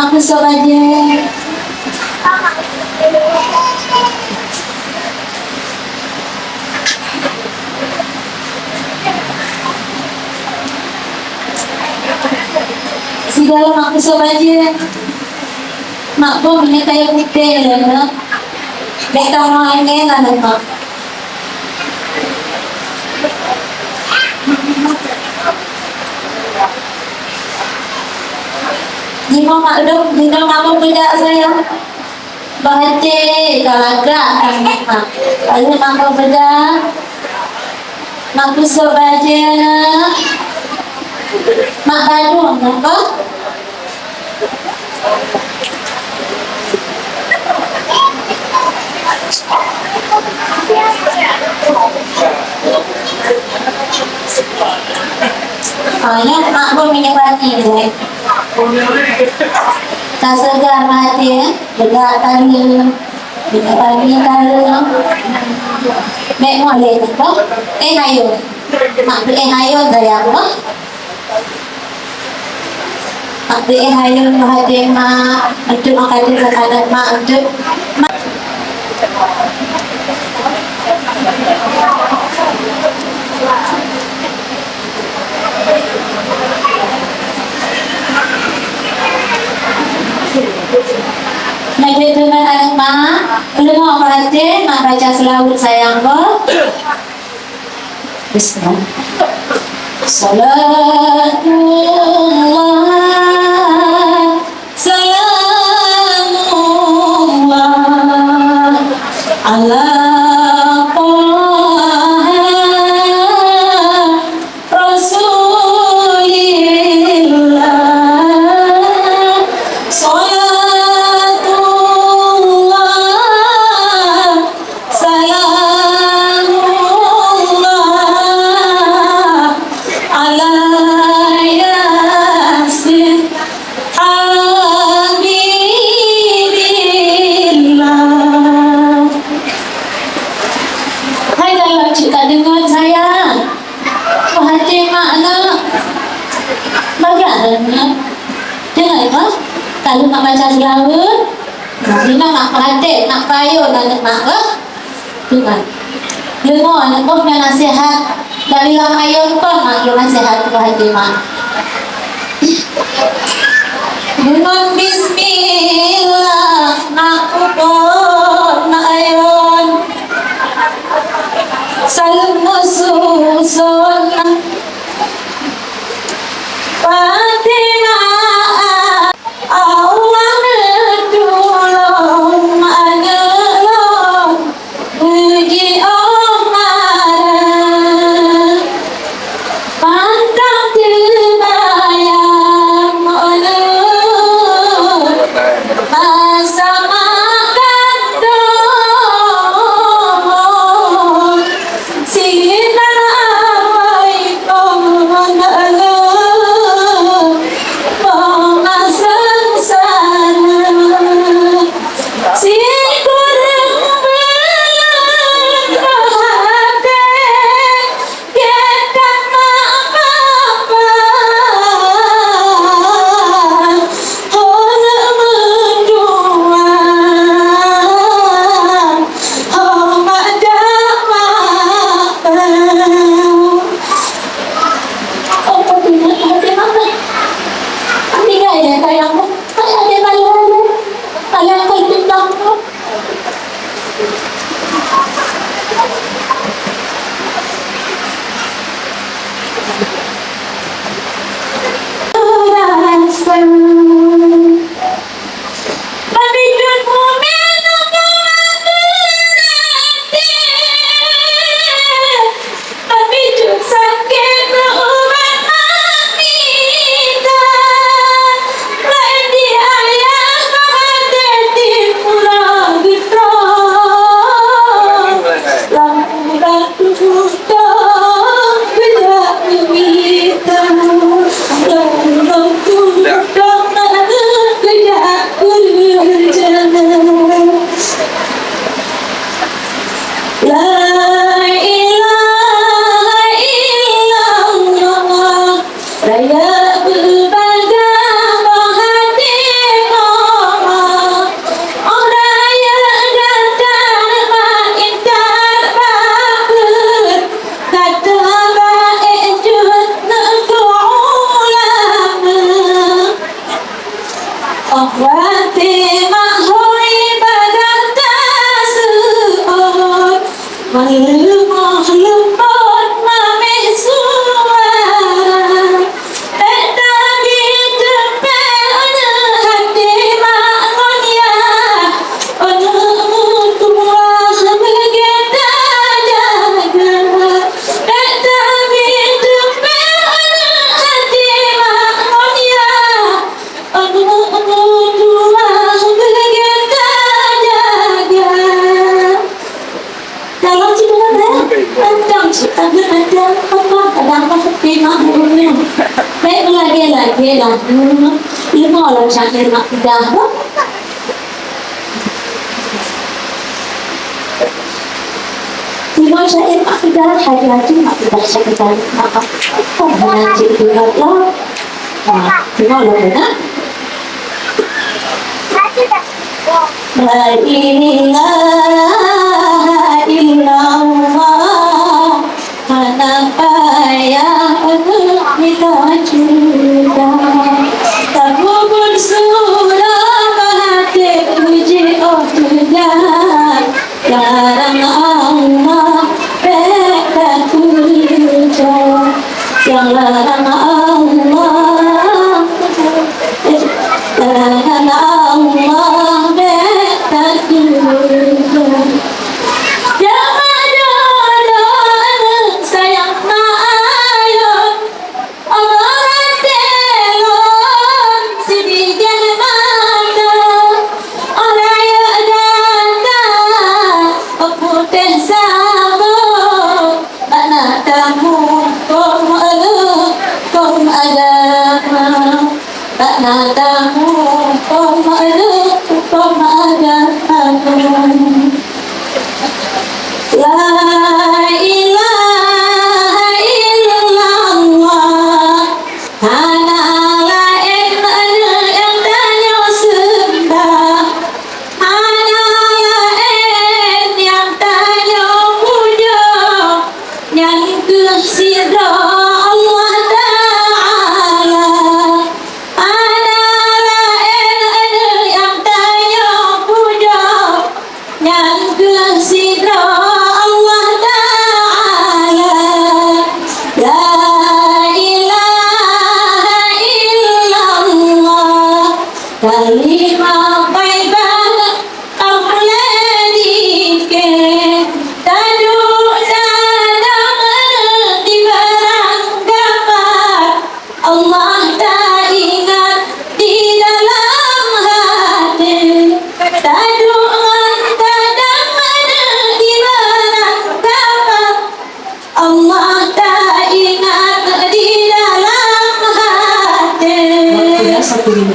aku aja. Si dalam aku aja. Mak pun punya kayak putih lah. Mereka mau ini lah mak. Jika maklum, jika kamu tidak saya baca kalaga kan mak. Lalu kamu beda, aku sebaca mak baru apa? Hanya mak pun menyebati deh. Tak segar hati ya, berat kali, berat kali mek boleh tak? Ayo, mak ayo dari apa? Mak ayo hati mak untuk makan makanan mak untuk Nabi dengan anak mak, belum mau baca, mak baca selawat sayang kok. Bismillah. Salatullah, salamullah, ala kalau nak baca selawat, kita nak perhati, nak payung anak mak lah, bukan? Dengar anak kau punya nasihat dari orang ayah kau nak nasihat perhati mak. Dengan Bismillah, aku pun nak ayun, salam musuh lah. Lima orang sakit nak dah. Lima sakit nak dah. Hati-hati nak dah sakit dah. Oh, nanti tinggal lah. Lima orang nak. La ilaha illallah. Kenapa yang kita cinta tak bersurah hati puji oh Tuhan jarang Allah beta puja jarang Allah jarang Allah beta puja.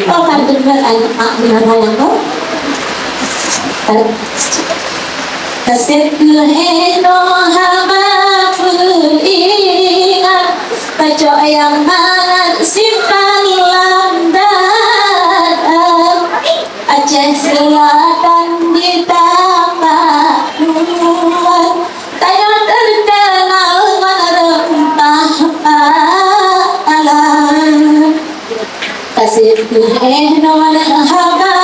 Oh, kan benar kasih kuheno haba ingat baca yang mana simpan landan Aceh Selatan ditambah luar tayo terkenal rempah alam kasih kuheno haba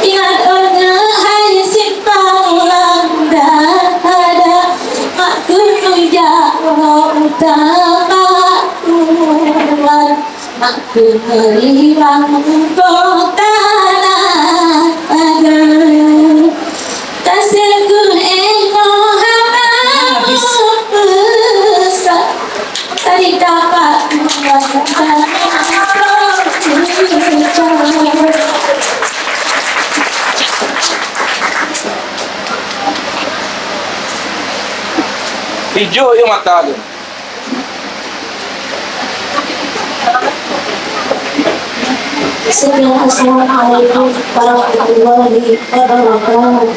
ingat orang hai simpang landan ada mak kunuja utama mak kuhilang kota ada kasihku eno haba besar tadi dapat hijau yung mata dia. Assalamualaikum warahmatullahi wabarakatuh.